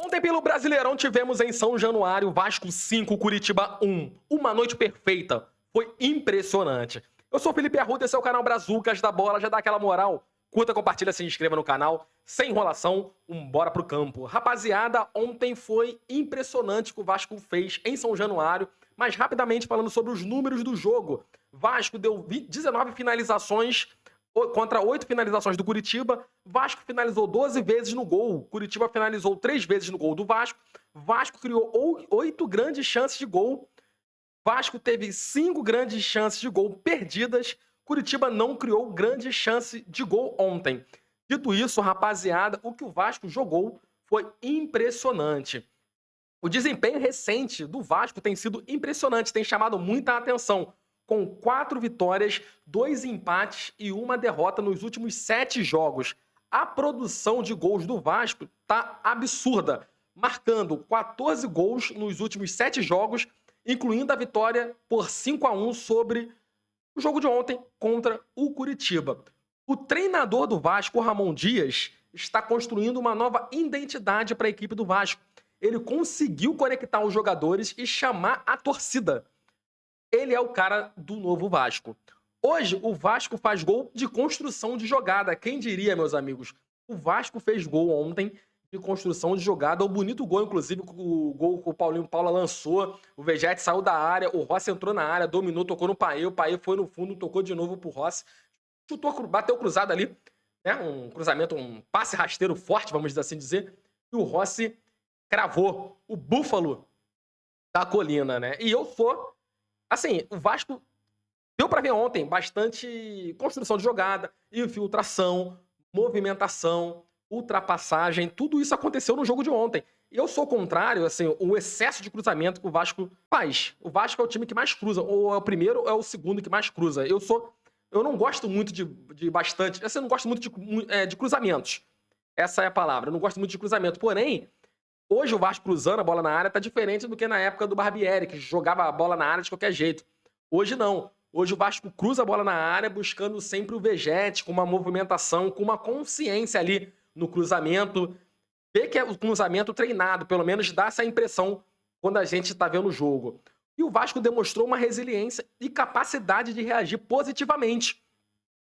Ontem pelo Brasileirão tivemos em São Januário Vasco 5, Curitiba 1. Uma noite perfeita. Foi impressionante. Eu sou o Felipe Arruda, esse é o canal Brazucas da Bola. Já dá aquela moral. Curta, compartilha, se inscreva no canal. Sem enrolação, bora pro campo. Rapaziada, ontem foi impressionante o que o Vasco fez em São Januário. Mas rapidamente falando sobre os números do jogo. Vasco deu 19 finalizações contra 8 finalizações do Curitiba. Vasco finalizou 12 vezes no gol. Curitiba finalizou 3 vezes no gol do Vasco. Vasco criou 8 grandes chances de gol. Vasco teve 5 grandes chances de gol perdidas. Curitiba não criou grande chance de gol ontem. Dito isso, rapaziada, o que o Vasco jogou foi impressionante. O desempenho recente do Vasco tem sido impressionante, tem chamado muita atenção. Com 4 vitórias, 2 empates e 1 derrota nos últimos 7 jogos. A produção de gols do Vasco tá absurda, marcando 14 gols nos últimos 7 jogos, incluindo a vitória por 5-1 sobre o jogo de ontem contra o Curitiba. O treinador do Vasco, Ramon Dias, está construindo uma nova identidade para a equipe do Vasco. Ele conseguiu conectar os jogadores e chamar a torcida. Ele é o cara do novo Vasco. Hoje, o Vasco faz gol de construção de jogada. Quem diria, meus amigos? O Vasco fez gol ontem de construção de jogada. Um bonito gol, inclusive, o gol que o Paulinho Paula lançou. O Vegete saiu da área, o Rossi entrou na área, dominou, tocou no Paê. O Paê foi no fundo, tocou de novo pro Rossi. Chutou, bateu cruzado ali, né? Um cruzamento, um passe rasteiro forte, vamos assim dizer. E o Rossi cravou o búfalo da colina, né? E eu sou... Assim, o Vasco deu para ver ontem bastante construção de jogada, infiltração, movimentação, ultrapassagem, tudo isso aconteceu no jogo de ontem. E eu sou contrário, assim, o excesso de cruzamento que o Vasco faz. O Vasco é o time que mais cruza, ou é o primeiro ou é o segundo que mais cruza. Eu não gosto muito de bastante, assim, eu não gosto muito de cruzamentos. Essa é a palavra, eu não gosto muito de cruzamento. Porém, hoje o Vasco cruzando a bola na área tá diferente do que na época do Barbieri, que jogava a bola na área de qualquer jeito. Hoje não. Hoje o Vasco cruza a bola na área buscando sempre o Vegete, com uma movimentação, com uma consciência ali no cruzamento. Vê que é o cruzamento treinado, pelo menos dá essa impressão quando a gente tá vendo o jogo. E o Vasco demonstrou uma resiliência e capacidade de reagir positivamente.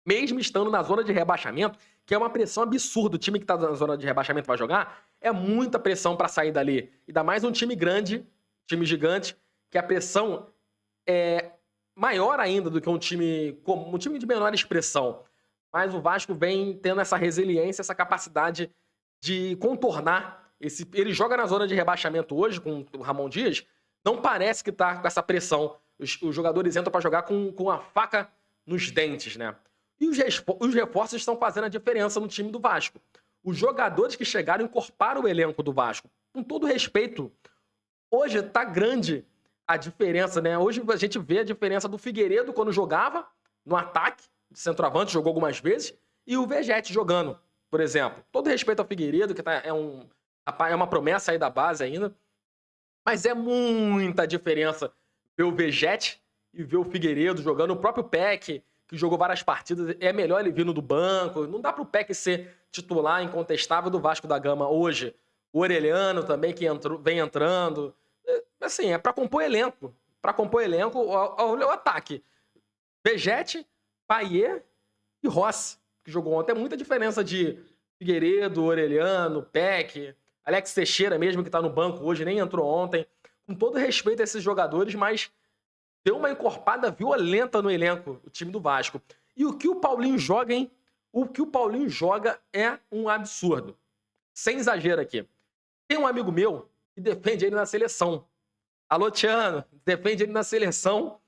Mesmo estando na zona de rebaixamento, que é uma pressão absurda, o time que tá na zona de rebaixamento vai jogar, é muita pressão para sair dali. Ainda mais um time grande, time gigante, que a pressão é maior ainda do que um time comum, um time de menor expressão. Mas o Vasco vem tendo essa resiliência, essa capacidade de contornar. Ele joga na zona de rebaixamento hoje com o Ramon Dias, não parece que tá com essa pressão. Os jogadores entram para jogar com a faca nos dentes, né? E os reforços estão fazendo a diferença no time do Vasco. Os jogadores que chegaram incorporaram o elenco do Vasco. Com todo respeito, hoje tá grande a diferença, né? Hoje a gente vê a diferença do Figueiredo quando jogava no ataque, de centroavante, jogou algumas vezes, e o Vegete jogando, por exemplo. Todo respeito ao Figueiredo, que é uma promessa aí da base ainda, mas é muita diferença ver o Vegete e ver o Figueiredo jogando. O próprio Peck, que jogou várias partidas, é melhor ele vindo do banco. Não dá pro Peck ser titular incontestável do Vasco da Gama hoje. O Orelhano também, que vem entrando. Assim, é pra compor elenco. Pra compor elenco, o ataque. Vegete, Payet e Rossi, que jogou ontem. É muita diferença de Figueiredo, Orelhano, Peck, Alex Teixeira mesmo, que tá no banco hoje, nem entrou ontem. Com todo respeito a esses jogadores, mas deu uma encorpada violenta no elenco, o time do Vasco. E o que o Paulinho joga, hein? O que o Paulinho joga é um absurdo. Sem exagero aqui. Tem um amigo meu que defende ele na seleção. Alô, Tiano, defende ele na seleção.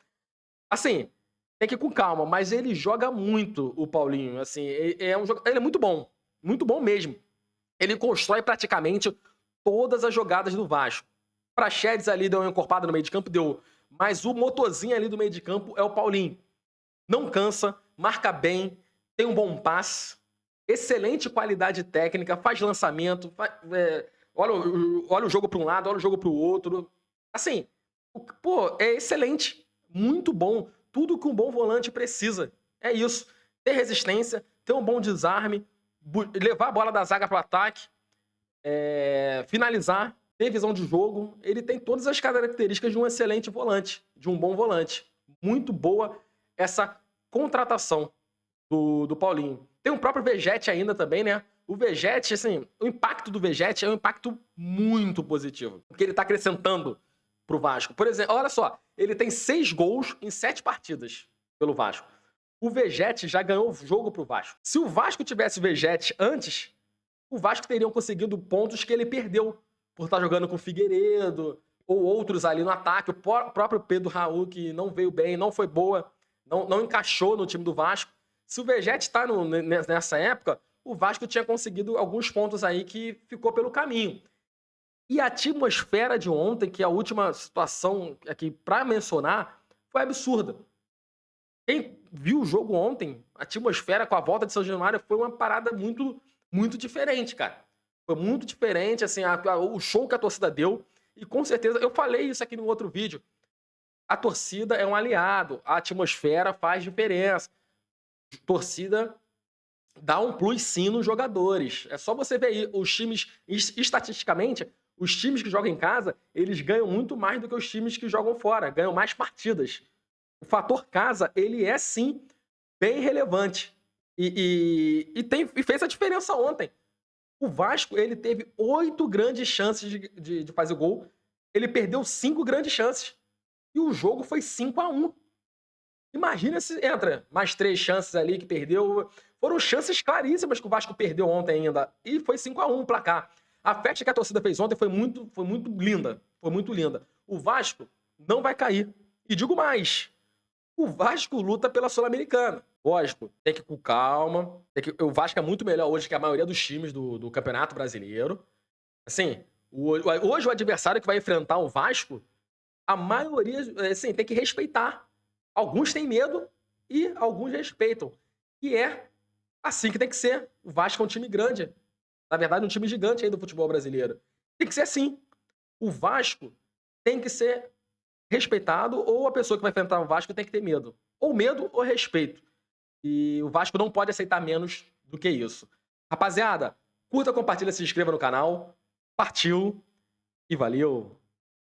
Assim, tem que ir com calma, mas ele joga muito, o Paulinho. Assim, ele é muito bom mesmo. Ele constrói praticamente todas as jogadas do Vasco. Praxedes ali deu uma encorpada no meio de campo, deu. Mas o motorzinho ali do meio de campo é o Paulinho. Não cansa, marca bem, tem um bom passe, excelente qualidade técnica, faz lançamento, olha o jogo para um lado, olha o jogo para o outro. Assim, pô, é excelente, muito bom. Tudo que um bom volante precisa. É isso. Ter resistência, ter um bom desarme, levar a bola da zaga para o ataque. finalizar, ter visão de jogo. Ele tem todas as características de um excelente volante, de um bom volante. Muito boa essa contratação do Paulinho. Tem o próprio Vegetti ainda também, né? O Vegetti, assim, o impacto do Vegetti é um impacto muito positivo, porque ele tá acrescentando pro Vasco. Por exemplo, olha só, ele tem 6 gols em 7 partidas pelo Vasco. O Vegetti já ganhou o jogo pro Vasco. Se o Vasco tivesse o Vegetti antes, o Vasco teria conseguido pontos que ele perdeu por estar jogando com o Figueiredo ou outros ali no ataque. O próprio Pedro Raul, que não veio bem, não foi boa, não encaixou no time do Vasco. Se o Vegetti está nessa época, o Vasco tinha conseguido alguns pontos aí que ficou pelo caminho. E a atmosfera de ontem, que é a última situação aqui para mencionar, foi absurda. Quem viu o jogo ontem, a atmosfera com a volta de São Januário foi uma parada muito, muito diferente, cara. Foi muito diferente, assim, o show que a torcida deu. E com certeza, eu falei isso aqui no outro vídeo, a torcida é um aliado, a atmosfera faz diferença. A torcida dá um plus sim nos jogadores. É só você ver aí, os times, estatisticamente, os times que jogam em casa, eles ganham muito mais do que os times que jogam fora, ganham mais partidas. O fator casa, ele é sim bem relevante. E fez a diferença ontem. O Vasco, ele teve 8 grandes chances de fazer gol. Ele perdeu 5 grandes chances. E o jogo foi 5-1. Imagina se entra mais 3 chances ali que perdeu. Foram chances claríssimas que o Vasco perdeu ontem ainda. E foi 5-1 o placar. A festa que a torcida fez ontem foi muito linda. Foi muito linda. O Vasco não vai cair. E digo mais, o Vasco luta pela Sul-Americana. Lógico, tem que ir com calma. O Vasco é muito melhor hoje que a maioria dos times do Campeonato Brasileiro. Assim, hoje o adversário que vai enfrentar o Vasco, a maioria, assim, tem que respeitar. Alguns têm medo e alguns respeitam. E é assim que tem que ser. O Vasco é um time grande. Na verdade, um time gigante aí do futebol brasileiro. Tem que ser assim. O Vasco tem que ser respeitado, ou a pessoa que vai enfrentar o Vasco tem que ter medo. Ou medo ou respeito. E o Vasco não pode aceitar menos do que isso. Rapaziada, curta, compartilha, se inscreva no canal. Partiu e valeu!